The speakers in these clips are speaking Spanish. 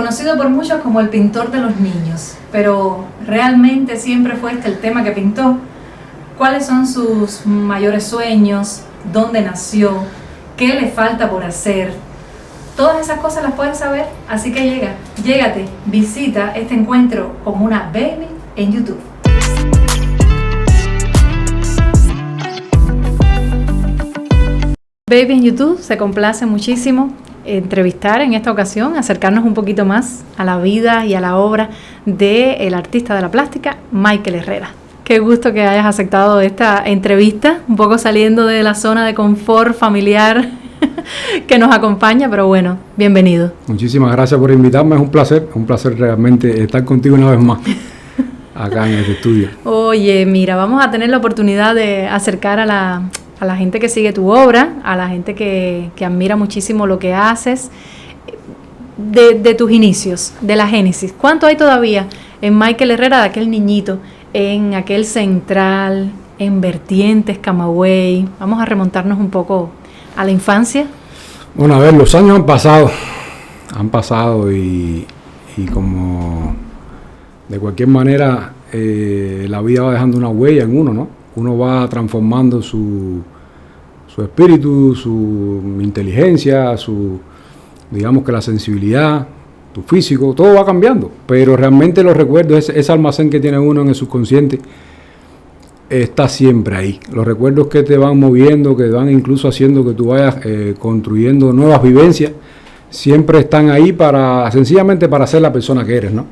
conocido por muchos como el pintor de los niños, pero ¿realmente siempre fue este el tema que pintó? ¿Cuáles son sus mayores sueños? ¿Dónde nació? ¿Qué le falta por hacer? Todas esas cosas las puedes saber, así que llégate, visita este encuentro con una baby en YouTube. Baby en YouTube se complace muchísimo entrevistar en esta ocasión, acercarnos un poquito más a la vida y a la obra del artista de la plástica, Michael Herrera. Qué gusto que hayas aceptado esta entrevista, un poco saliendo de la zona de confort familiar que nos acompaña, pero bueno, bienvenido. Muchísimas gracias por invitarme, es un placer realmente estar contigo una vez más acá en este estudio. Oye, mira, vamos a tener la oportunidad de acercar a la gente que sigue tu obra, a la gente que admira muchísimo lo que haces, de tus inicios, de la génesis. ¿Cuánto hay todavía en Michael Herrera de aquel niñito, en aquel Central, en Vertientes, Camagüey? Vamos a remontarnos un poco a la infancia. Bueno, a ver, los años han pasado y como de cualquier manera la vida va dejando una huella en uno, ¿no? Uno va transformando su espíritu, su inteligencia, digamos que la sensibilidad, tu físico, todo va cambiando, pero realmente los recuerdos, ese almacén que tiene uno en el subconsciente, está siempre ahí. Los recuerdos que te van moviendo, que van incluso haciendo que tú vayas construyendo nuevas vivencias, siempre están ahí sencillamente para ser la persona que eres, ¿no?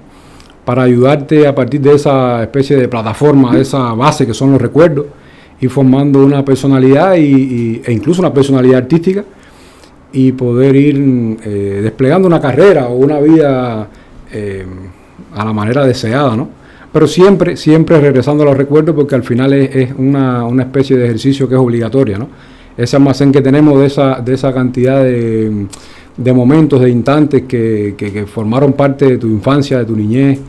Para ayudarte a partir de esa especie de plataforma, de esa base que son los recuerdos, y formando una personalidad e incluso una personalidad artística, y poder ir desplegando una carrera o una vida a la manera deseada, ¿no? Pero siempre regresando a los recuerdos, porque al final es una especie de ejercicio que es obligatoria, ¿no? Ese almacén que tenemos de esa cantidad de momentos, de instantes que formaron parte de tu infancia, de tu niñez,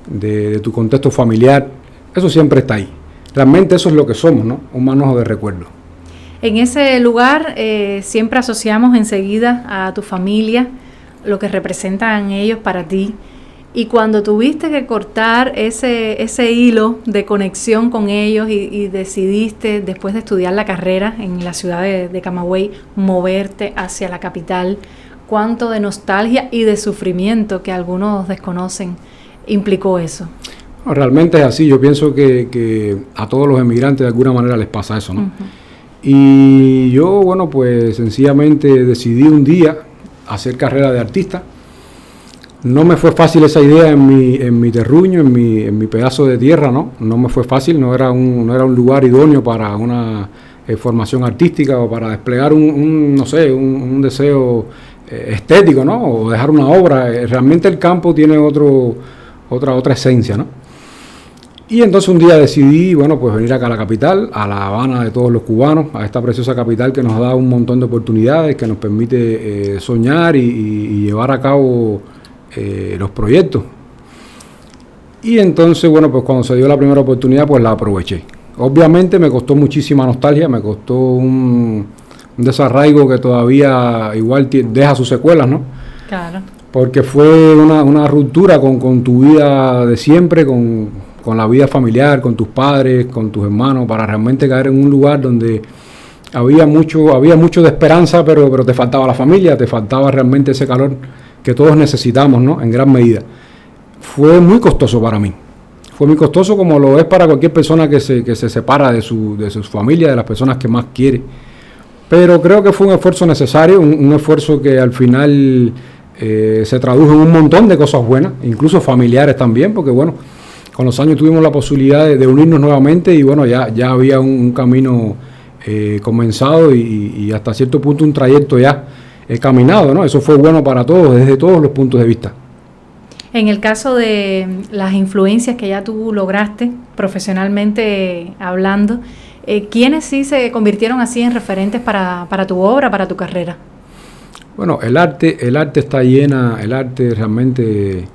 de tu contexto familiar, eso siempre está ahí. Realmente eso es lo que somos, ¿no? Un manojo de recuerdos. En ese lugar siempre asociamos enseguida a tu familia, lo que representan ellos para ti. Y cuando tuviste que cortar ese hilo de conexión con ellos y decidiste, después de estudiar la carrera en la ciudad de Camagüey, moverte hacia la capital, cuánto de nostalgia y de sufrimiento que algunos desconocen implicó eso. Realmente es así. Yo pienso que a todos los emigrantes de alguna manera les pasa eso, ¿no? Uh-huh. Y yo, bueno, pues sencillamente decidí un día hacer carrera de artista. No me fue fácil esa idea en mi terruño, en mi pedazo de tierra, ¿no? No me fue fácil, no era un lugar idóneo para una formación artística o para desplegar un deseo estético, ¿no? O dejar una obra. Realmente el campo tiene otra esencia, ¿no? Y entonces un día decidí, bueno, pues venir acá a la capital, a La Habana de todos los cubanos, a esta preciosa capital que nos da un montón de oportunidades, que nos permite soñar y llevar a cabo los proyectos. Y entonces, bueno, pues cuando se dio la primera oportunidad, pues la aproveché. Obviamente me costó muchísima nostalgia, me costó un desarraigo que todavía igual deja sus secuelas, ¿no? Claro. Porque fue una ruptura con tu vida de siempre, con la vida familiar, con tus padres, con tus hermanos, para realmente caer en un lugar donde había mucho de esperanza, pero te faltaba la familia, te faltaba realmente ese calor que todos necesitamos, ¿no? En gran medida. Fue muy costoso para mí. Fue muy costoso, como lo es para cualquier persona que se separa de su familia, de las personas que más quiere. Pero creo que fue un esfuerzo necesario, un esfuerzo que al final se tradujo en un montón de cosas buenas, incluso familiares también, porque bueno, con los años tuvimos la posibilidad de unirnos nuevamente y bueno, ya había un camino comenzado y hasta cierto punto un trayecto ya caminado, ¿no? Eso fue bueno para todos, desde todos los puntos de vista. En el caso de las influencias que ya tú lograste profesionalmente hablando, ¿quiénes sí se convirtieron así en referentes para tu obra, para tu carrera? Bueno, el arte está el arte realmente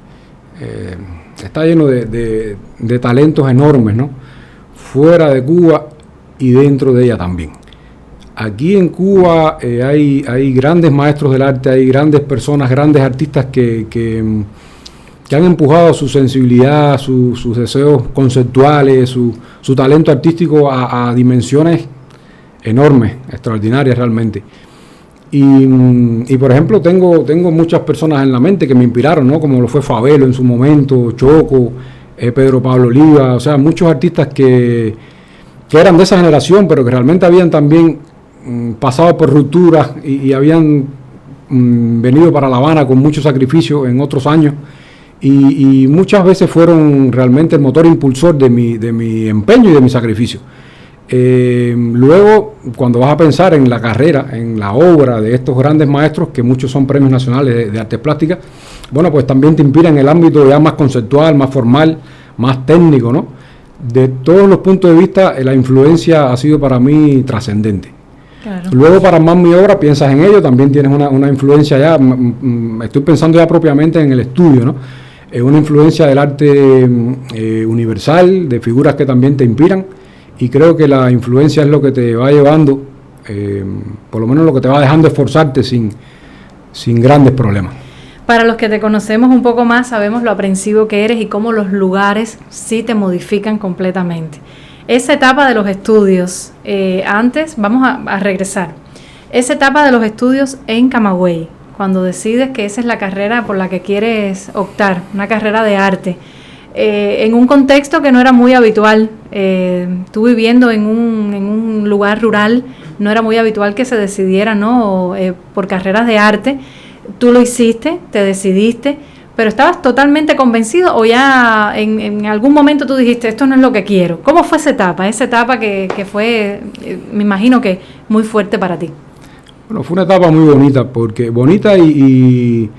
está lleno de talentos enormes, ¿no? Fuera de Cuba y dentro de ella también. Aquí en Cuba hay grandes maestros del arte, hay grandes personas, grandes artistas que han empujado su sensibilidad, sus deseos conceptuales, su talento artístico a dimensiones enormes, extraordinarias realmente. Y por ejemplo, tengo muchas personas en la mente que me inspiraron, ¿no? Como lo fue Fabelo en su momento, Choco, Pedro Pablo Oliva, o sea, muchos artistas que eran de esa generación, pero que realmente habían también pasado por rupturas y habían venido para La Habana con mucho sacrificio en otros años. Y muchas veces fueron realmente el motor impulsor de mi empeño y de mi sacrificio. Luego, cuando vas a pensar en la carrera, en la obra de estos grandes maestros, que muchos son premios nacionales de artes plásticas, bueno, pues también te inspira en el ámbito ya más conceptual, más formal, más técnico, ¿no? De todos los puntos de vista, la influencia ha sido para mí trascendente. Claro. Luego, para armar mi obra, piensas en ello, también tienes una influencia ya, estoy pensando ya propiamente en el estudio, ¿no? Una influencia del arte universal, de figuras que también te inspiran, y creo que la influencia es lo que te va llevando, por lo menos lo que te va dejando esforzarte sin grandes problemas. Para los que te conocemos un poco más, sabemos lo aprensivo que eres y cómo los lugares sí te modifican completamente. Esa etapa de los estudios, antes, vamos a regresar, esa etapa de los estudios en Camagüey, cuando decides que esa es la carrera por la que quieres optar, una carrera de arte, en un contexto que no era muy habitual, tú viviendo en un lugar rural, no era muy habitual que se decidiera, ¿no? Por carreras de arte. Tú lo hiciste, te decidiste, pero ¿estabas totalmente convencido o ya en algún momento tú dijiste, esto no es lo que quiero? ¿Cómo fue esa etapa? Esa etapa que fue, me imagino que muy fuerte para ti. Bueno, fue una etapa muy bonita, porque bonita y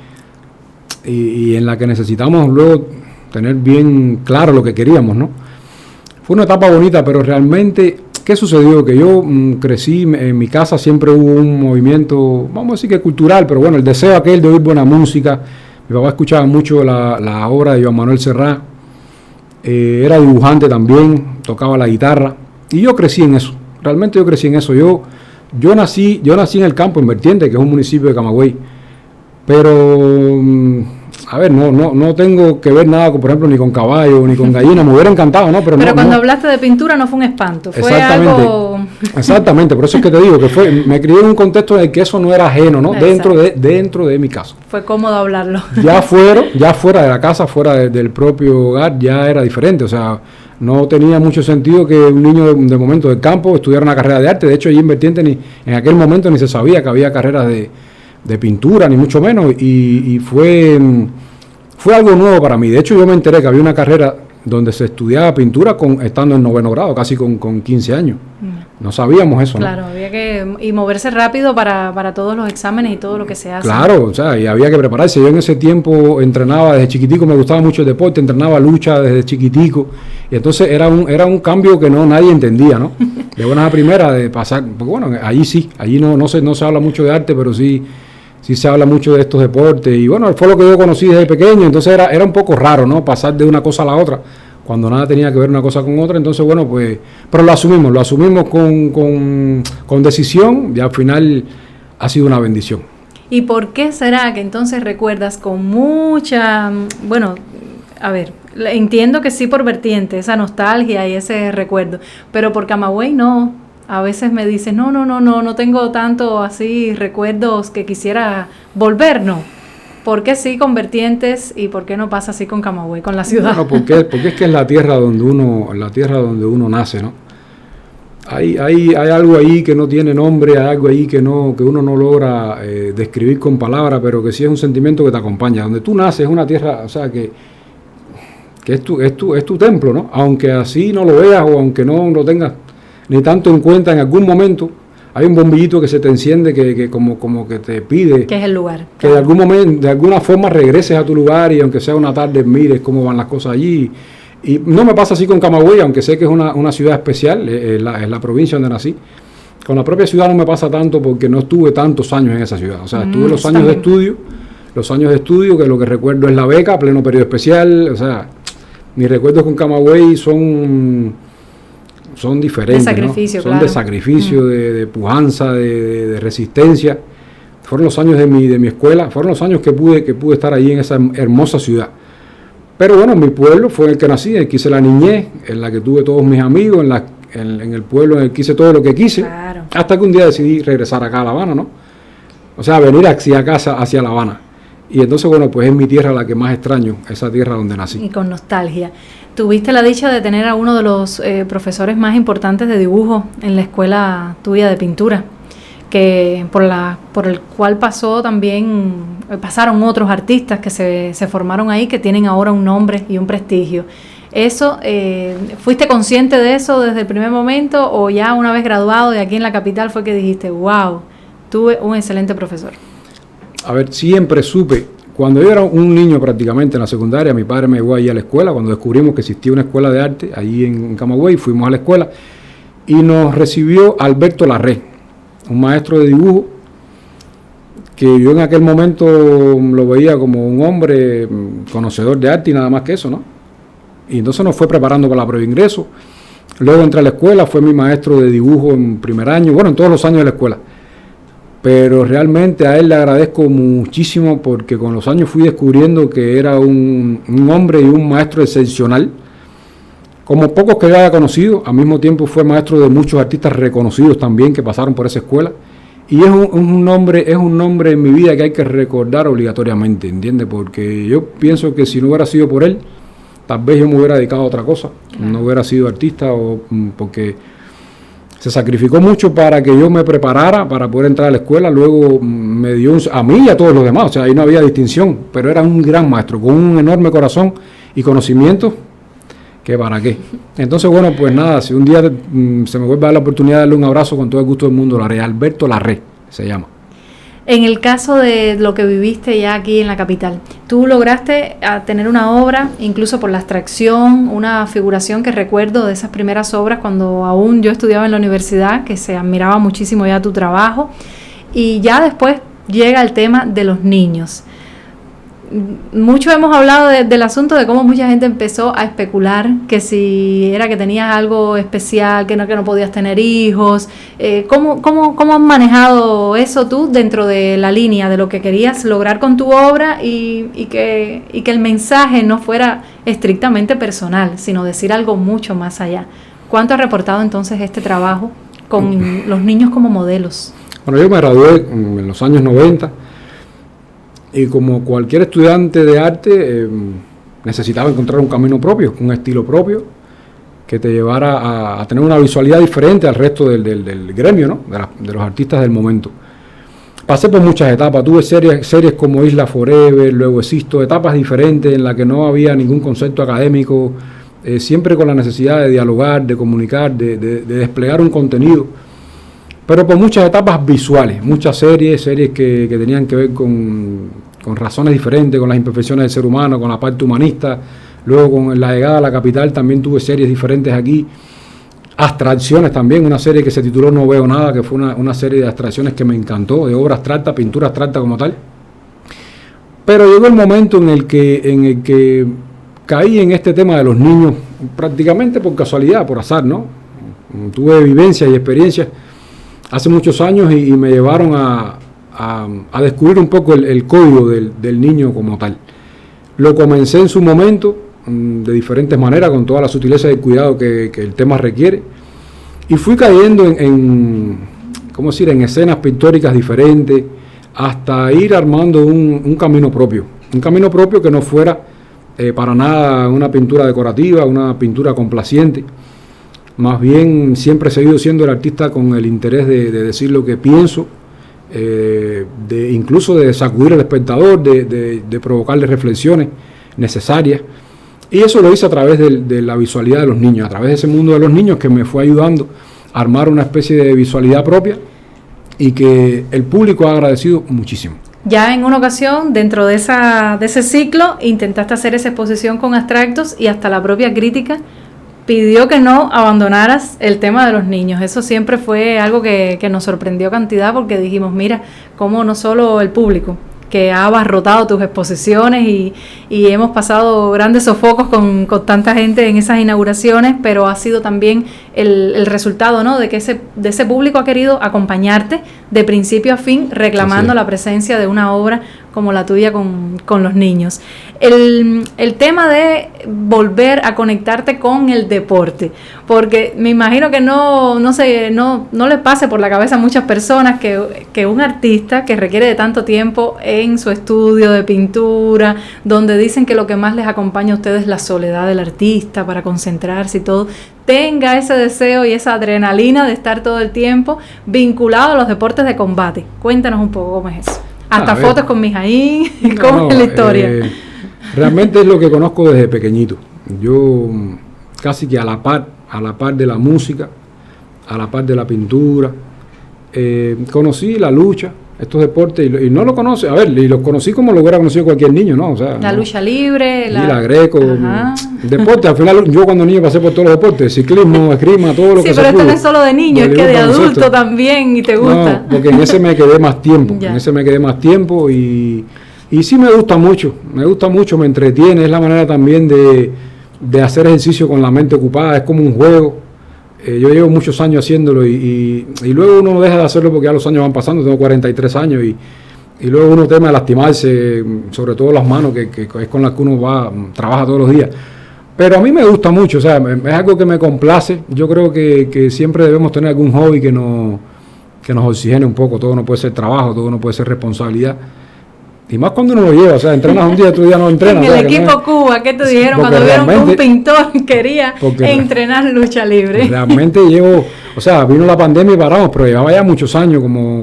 en la que necesitamos luego tener bien claro lo que queríamos, ¿no? Fue una etapa bonita, pero realmente, ¿qué sucedió? Que yo crecí, en mi casa siempre hubo un movimiento, vamos a decir que cultural, pero bueno, el deseo aquel de oír buena música. Mi papá escuchaba mucho la obra de Joan Manuel Serrat, era dibujante también, tocaba la guitarra, y yo crecí en eso, realmente yo crecí en eso. Yo nací en el campo, en Vertiente, que es un municipio de Camagüey, pero, a ver, no tengo que ver nada, por ejemplo, ni con caballo, ni con gallina, me hubiera encantado, ¿no? Pero cuando hablaste de pintura no fue un espanto, fue algo... Exactamente, por eso es que te digo, que me crié en un contexto en el que eso no era ajeno, ¿no? Dentro de mi casa. Fue cómodo hablarlo. Ya fuera de la casa, fuera del propio hogar, ya era diferente, o sea, no tenía mucho sentido que un niño de momento del campo estudiara una carrera de arte. De hecho, allí en Vertiente en aquel momento ni se sabía que había carreras de pintura, ni mucho menos, y fue algo nuevo para mí. De hecho, yo me enteré que había una carrera donde se estudiaba pintura estando en 9º grado, casi con 15 años. No sabíamos eso, claro, ¿no? Había que moverse rápido para todos los exámenes y todo lo que se hace. Claro, o sea, y había que prepararse. Yo en ese tiempo entrenaba desde chiquitico, me gustaba mucho el deporte, entrenaba lucha desde chiquitico, y entonces era un cambio que nadie entendía, ¿no? De buenas a primeras, de pasar, porque bueno, allí no se habla mucho de arte, pero sí se habla mucho de estos deportes, y bueno, fue lo que yo conocí desde pequeño, entonces era un poco raro, ¿no? Pasar de una cosa a la otra, cuando nada tenía que ver una cosa con otra. Entonces bueno, pues, pero lo asumimos con decisión, y al final ha sido una bendición. ¿Y por qué será que entonces recuerdas con mucha, bueno, a ver, entiendo que sí por Vertiente, esa nostalgia y ese recuerdo, pero por Camagüey no? A veces me dices, no tengo tanto así recuerdos que quisiera volver, ¿no? ¿Por qué sí con Vertientes y por qué no pasa así con Camagüey, con la ciudad? Bueno, porque es que es la tierra donde uno nace, ¿no? Hay algo ahí que no tiene nombre, hay algo ahí que uno no logra describir con palabras, pero que sí es un sentimiento que te acompaña. Donde tú naces es una tierra, o sea, que es tu templo, ¿no? Aunque así no lo veas o aunque no lo tengas ni tanto en cuenta, en algún momento hay un bombillito que se te enciende que como que te pide que es el lugar, que de algún momento, de alguna forma regreses a tu lugar, y aunque sea una tarde mires cómo van las cosas allí. Y no me pasa así con Camagüey, aunque sé que es una ciudad especial, es la provincia donde nací. Con la propia ciudad no me pasa tanto porque no estuve tantos años en esa ciudad, o sea, estuve los años de estudio, que lo que recuerdo es la beca, pleno periodo especial. O sea, mis recuerdos con Camagüey son son diferentes, de sacrificio, ¿no? Son claro. de sacrificio, de pujanza, de resistencia. Fueron los años de mi escuela, fueron los años que pude estar ahí en esa hermosa ciudad. Pero bueno, mi pueblo fue el que nací, en el que hice la niñez, en la que tuve todos mis amigos, en el pueblo en el que hice todo lo que quise, Claro. hasta que un día decidí regresar acá a La Habana, ¿no? O sea, venir hacia casa, hacia La Habana. Y entonces, bueno, pues es mi tierra la que más extraño, esa tierra donde nací. Y con nostalgia. Tuviste la dicha de tener a uno de los profesores más importantes de dibujo en la escuela tuya de pintura, que por el cual pasaron otros artistas que se formaron ahí, que tienen ahora un nombre y un prestigio. Eso, ¿fuiste consciente de eso desde el primer momento o ya una vez graduado de aquí en la capital fue que dijiste, wow, tuve un excelente profesor? A ver, siempre supe, cuando yo era un niño prácticamente en la secundaria, mi padre me llevó ahí a la escuela, cuando descubrimos que existía una escuela de arte, allí en Camagüey, fuimos a la escuela, y nos recibió Alberto Larré, un maestro de dibujo, que yo en aquel momento lo veía como un hombre conocedor de arte y nada más que eso, ¿no? Y entonces nos fue preparando para la prueba de ingreso. Luego entré a la escuela, fue mi maestro de dibujo en primer año, bueno, en todos los años de la escuela. Pero realmente a él le agradezco muchísimo porque con los años fui descubriendo que era un hombre y un maestro excepcional, como pocos que yo haya conocido. Al mismo tiempo fue maestro de muchos artistas reconocidos también que pasaron por esa escuela. Y es un nombre en mi vida que hay que recordar obligatoriamente, ¿entiendes? Porque yo pienso que si no hubiera sido por él, tal vez yo me hubiera dedicado a otra cosa, no hubiera sido artista, porque se sacrificó mucho para que yo me preparara para poder entrar a la escuela. Luego me dio a mí y a todos los demás, o sea, ahí no había distinción, pero era un gran maestro con un enorme corazón y conocimiento que para qué. Entonces, bueno, pues nada, si un día se me vuelve a dar la oportunidad de darle un abrazo, con todo el gusto del mundo lo haré. Alberto Larré se llama. En el caso de lo que viviste ya aquí en la capital, tú lograste tener una obra, incluso por la abstracción, una figuración que recuerdo de esas primeras obras cuando aún yo estudiaba en la universidad, que se admiraba muchísimo ya tu trabajo, y ya después llega el tema de los niños. Mucho hemos hablado del asunto de cómo mucha gente empezó a especular que si era que tenías algo especial, que no podías tener hijos. ¿Cómo has manejado eso tú dentro de la línea de lo que querías lograr con tu obra y que el mensaje no fuera estrictamente personal, sino decir algo mucho más allá? ¿Cuánto ha reportado entonces este trabajo con los niños como modelos? Bueno, yo me gradué en los años 90. Y como cualquier estudiante de arte, necesitaba encontrar un camino propio, un estilo propio, que te llevara a tener una visualidad diferente al resto del gremio, ¿no? de los artistas del momento. Pasé por muchas etapas, tuve series como Isla Forever, luego Existo, etapas diferentes en las que no había ningún concepto académico, siempre con la necesidad de dialogar, de comunicar, de desplegar un contenido, pero por muchas etapas visuales, muchas series que tenían que ver con razones diferentes, con las imperfecciones del ser humano, con la parte humanista. Luego con la llegada a la capital también tuve series diferentes aquí, abstracciones también, una serie que se tituló No Veo Nada, que fue una serie de abstracciones que me encantó, de obra abstracta, pintura abstracta como tal. Pero llegó el momento en el que caí en este tema de los niños, prácticamente por casualidad, por azar, ¿no? Tuve vivencias y experiencias hace muchos años y me llevaron a descubrir un poco el código del niño como tal. Lo comencé en su momento de diferentes maneras, con toda la sutileza y el cuidado que el tema requiere, y fui cayendo en escenas pictóricas diferentes hasta ir armando un camino propio que no fuera para nada una pintura decorativa, una pintura complaciente. Más bien siempre he seguido siendo el artista con el interés de decir lo que pienso, incluso de sacudir al espectador, de provocarle reflexiones necesarias. Y eso lo hice a través de la visualidad de los niños, a través de ese mundo de los niños que me fue ayudando a armar una especie de visualidad propia y que el público ha agradecido muchísimo. Ya en una ocasión, dentro de ese ciclo, intentaste hacer esa exposición con abstractos y hasta la propia crítica pidió que no abandonaras el tema de los niños. Eso siempre fue algo que nos sorprendió cantidad, porque dijimos, mira, cómo no solo el público, que ha abarrotado tus exposiciones y hemos pasado grandes sofocos con tanta gente en esas inauguraciones, pero ha sido también el resultado, ¿no?, de que ese público ha querido acompañarte de principio a fin, reclamando la presencia de una obra como la tuya con los niños. El tema de volver a conectarte con el deporte, porque me imagino que no le pase por la cabeza a muchas personas que un artista que requiere de tanto tiempo en su estudio de pintura, donde dicen que lo que más les acompaña a ustedes es la soledad del artista para concentrarse y todo, tenga ese deseo y esa adrenalina de estar todo el tiempo vinculado a los deportes de combate. Cuéntanos un poco cómo es eso. Hasta fotos con Mijaín, ¿cómo es la historia? Realmente es lo que conozco desde pequeñito. Yo casi que a la par de la música, a la par de la pintura, conocí la lucha, estos deportes, y no lo conoce, y los conocí como lo hubiera conocido cualquier niño, ¿no? O sea, la lucha libre, la greco, deporte. Al final, yo cuando niño pasé por todos los deportes, ciclismo, esgrima, todo lo que se pudo. Sí, pero esto no es solo de niño, es que de adulto también, y te gusta. No, porque en ese me quedé más tiempo, y sí me gusta mucho, me entretiene, es la manera también de hacer ejercicio con la mente ocupada, es como un juego. Yo llevo muchos años haciéndolo y luego uno deja de hacerlo porque ya los años van pasando, tengo 43 años y luego uno teme a lastimarse, sobre todo las manos, que es con las que uno trabaja todos los días. Pero a mí me gusta mucho, o sea, es algo que me complace. Yo creo que siempre debemos tener algún hobby que nos oxigene un poco. Todo no puede ser trabajo, todo no puede ser responsabilidad. Y más cuando uno lo lleva, o sea, entrenas un día, otro día no entrenas. En el equipo Cuba, ¿qué te dijeron cuando vieron que un pintor quería entrenar lucha libre? Realmente o sea, vino la pandemia y paramos, pero llevaba ya muchos años, como,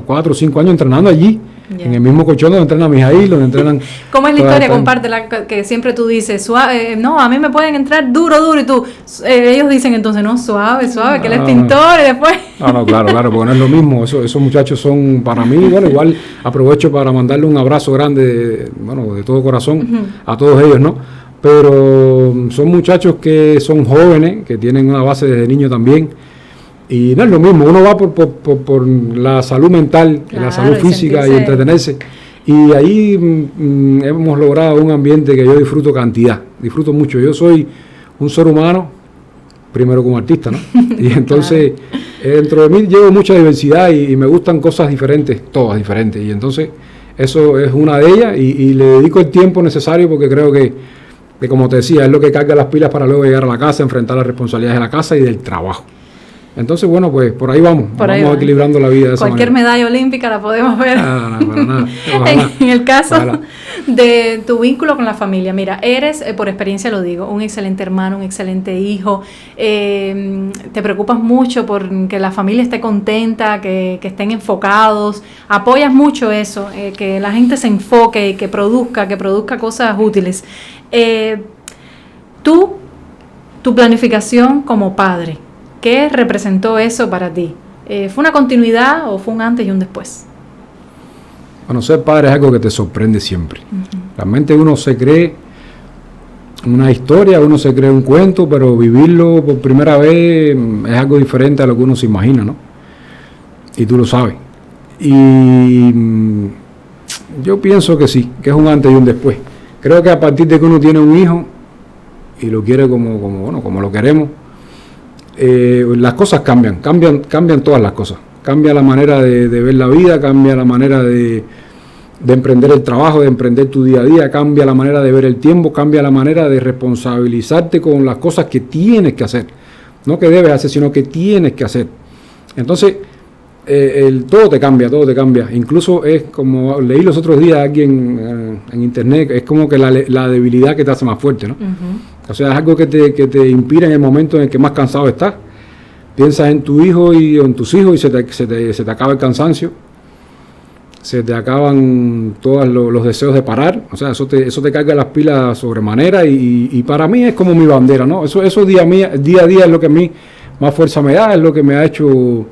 4 o 5 años entrenando allí, en el mismo colchón donde entrena Mijaíl, donde entrenan... ¿Cómo es la historia? Compártela, que siempre tú dices, suave, no, a mí me pueden entrar duro, y tú, ellos dicen entonces, no, suave, que él es pintor, y después... No, claro, porque no es lo mismo, esos muchachos son para mí, igual aprovecho para mandarle un abrazo grande, de todo corazón, a todos ellos, ¿no? Pero son muchachos que son jóvenes, que tienen una base desde niño también, y no es lo mismo, uno va por la salud mental, la salud física y entretenerse, y ahí hemos logrado un ambiente que yo disfruto mucho. Yo soy un ser humano, primero como artista, ¿no? Y entonces dentro de mí llevo mucha diversidad y me gustan cosas diferentes, todas diferentes, y entonces eso es una de ellas y le dedico el tiempo necesario porque creo que como te decía, es lo que carga las pilas para luego llegar a la casa, enfrentar las responsabilidades de la casa y del trabajo. Entonces, pues por ahí vamos equilibrando la vida de esa Cualquier manera. medalla olímpica la podemos ver. Para nada. En el caso de tu vínculo con la familia, mira, eres, por experiencia lo digo, un excelente hermano, un excelente hijo, te preocupas mucho por que la familia esté contenta, que estén enfocados, apoyas mucho eso, que la gente se enfoque y que produzca cosas útiles. Tu planificación como padre, ¿qué representó eso para ti? ¿Fue una continuidad o fue un antes y un después? Bueno, ser padre es algo que te sorprende siempre. Realmente uno se cree una historia, uno se cree un cuento, pero vivirlo por primera vez es algo diferente a lo que uno se imagina, ¿no? Y tú lo sabes. Y yo pienso que sí, que es un antes y un después. Creo que a partir de que uno tiene un hijo y lo quiere como lo queremos, las cosas cambian todas las cosas. Cambia la manera de ver la vida, cambia la manera de emprender el trabajo, de emprender tu día a día, cambia la manera de ver el tiempo, cambia la manera de responsabilizarte con las cosas que tienes que hacer. No que debes hacer, sino que tienes que hacer. Entonces, todo te cambia. Incluso es como leí los otros días a alguien en internet, es como que la debilidad que te hace más fuerte, ¿no? O sea, es algo que te inspira en el momento en el que más cansado estás. Piensas en tu hijo y en tus hijos y se te acaba el cansancio, se te acaban todos los deseos de parar. O sea, eso te carga las pilas sobremanera y para mí es como mi bandera, ¿no? Eso día a día es lo que a mí más fuerza me da, es lo que me ha hecho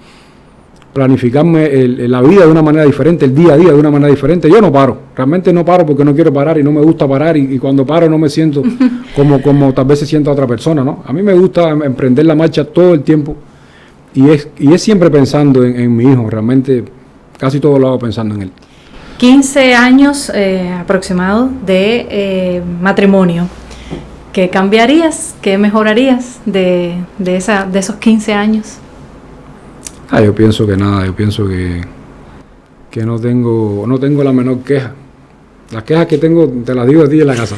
planificarme la vida de una manera diferente, el día a día de una manera diferente. Yo no paro, realmente no paro porque no quiero parar y no me gusta parar y cuando paro no me siento como tal vez se sienta otra persona, ¿no? A mí me gusta emprender la marcha todo el tiempo y es siempre pensando en mi hijo, realmente casi todo lo hago pensando en él. 15 años aproximados de matrimonio. ¿Qué cambiarías? ¿Qué mejorarías de esos 15 años? Yo pienso que nada, yo pienso que no tengo la menor queja. Las quejas que tengo te las digo a ti en la casa.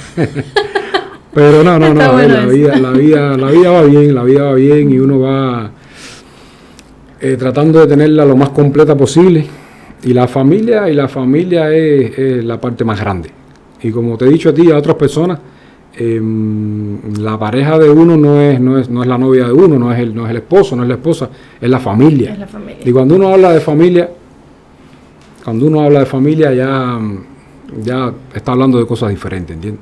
Pero no, bueno, la vida va bien y uno va tratando de tenerla lo más completa posible. Y la familia es la parte más grande. Y como te he dicho a ti y a otras personas, la pareja de uno no es la novia de uno, no es el esposo, no es la esposa, es la familia. Es la familia. Y cuando uno habla de familia, ya está hablando de cosas diferentes, ¿entiendes?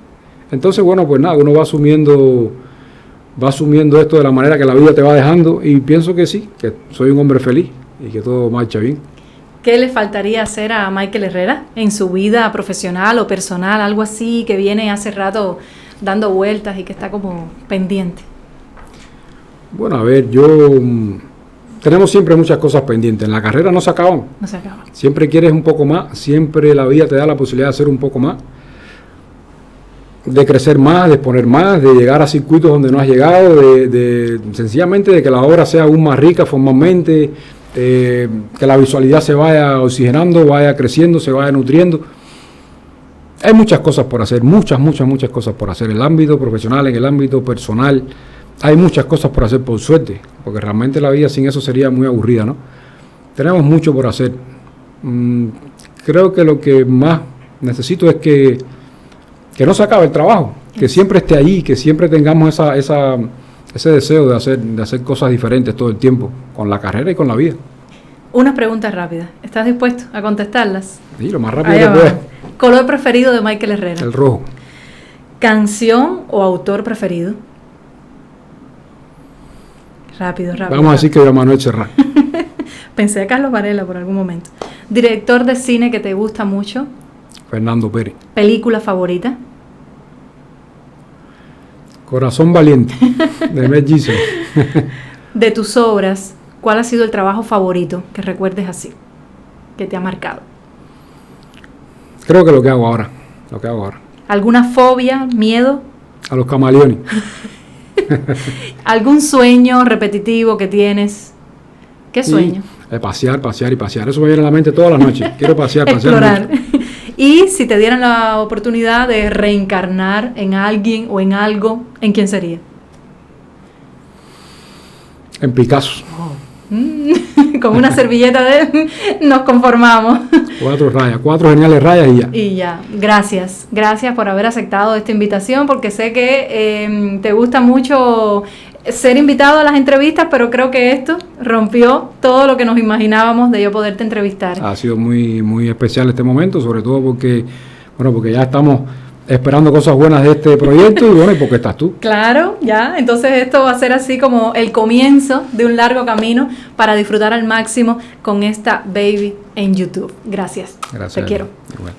Entonces, bueno, pues nada, uno va asumiendo esto de la manera que la vida te va dejando, y pienso que sí, que soy un hombre feliz y que todo marcha bien. ¿Qué le faltaría hacer a Michael Herrera en su vida profesional o personal? Algo así que viene hace rato dando vueltas y que está como pendiente. Bueno, a ver, tenemos siempre muchas cosas pendientes. En la carrera no se acaban. No se acaba. Siempre quieres un poco más, siempre la vida te da la posibilidad de hacer un poco más, de crecer más, de exponer más, de llegar a circuitos donde no has llegado, sencillamente de que la obra sea aún más rica formalmente, que la visualidad se vaya oxigenando, vaya creciendo, se vaya nutriendo. Hay muchas cosas por hacer, muchas cosas por hacer en el ámbito profesional, en el ámbito personal. Hay muchas cosas por hacer, por suerte, porque realmente la vida sin eso sería muy aburrida, ¿no? Tenemos mucho por hacer. Creo que lo que más necesito es que no se acabe el trabajo, que siempre esté ahí, que siempre tengamos ese deseo de hacer cosas diferentes todo el tiempo, con la carrera y con la vida. Unas preguntas rápidas. ¿Estás dispuesto a contestarlas? Sí, lo más rápido que puedas. ¿Color preferido de Michael Herrera? El rojo. ¿Canción o autor preferido? Rápido. Vamos a decir que Joan Manuel Serrat. Pensé a Carlos Varela por algún momento. ¿Director de cine que te gusta mucho? Fernando Pérez. ¿Película favorita? Corazón Valiente, de Mel Gibson. De tus obras, ¿cuál ha sido el trabajo favorito que recuerdes así, que te ha marcado? Creo que lo que hago ahora. ¿Alguna fobia, miedo? A los camaleones. ¿Algún sueño repetitivo que tienes? ¿Qué sueño? Pasear. Eso me viene a la mente todas las noches. Quiero pasear. Explorar. Y si te dieran la oportunidad de reencarnar en alguien o en algo, ¿en quién sería? En Picasso. Con una servilleta nos conformamos. 4 geniales rayas y ya. Gracias por haber aceptado esta invitación, porque sé que te gusta mucho ser invitado a las entrevistas, pero creo que esto rompió todo lo que nos imaginábamos de yo poderte entrevistar. Ha sido muy, muy especial este momento, sobre todo porque ya estamos esperando cosas buenas de este proyecto y porque estás tú. Claro, ya. Entonces esto va a ser así como el comienzo de un largo camino para disfrutar al máximo con esta baby en YouTube. Gracias. Gracias. Te quiero. Igual.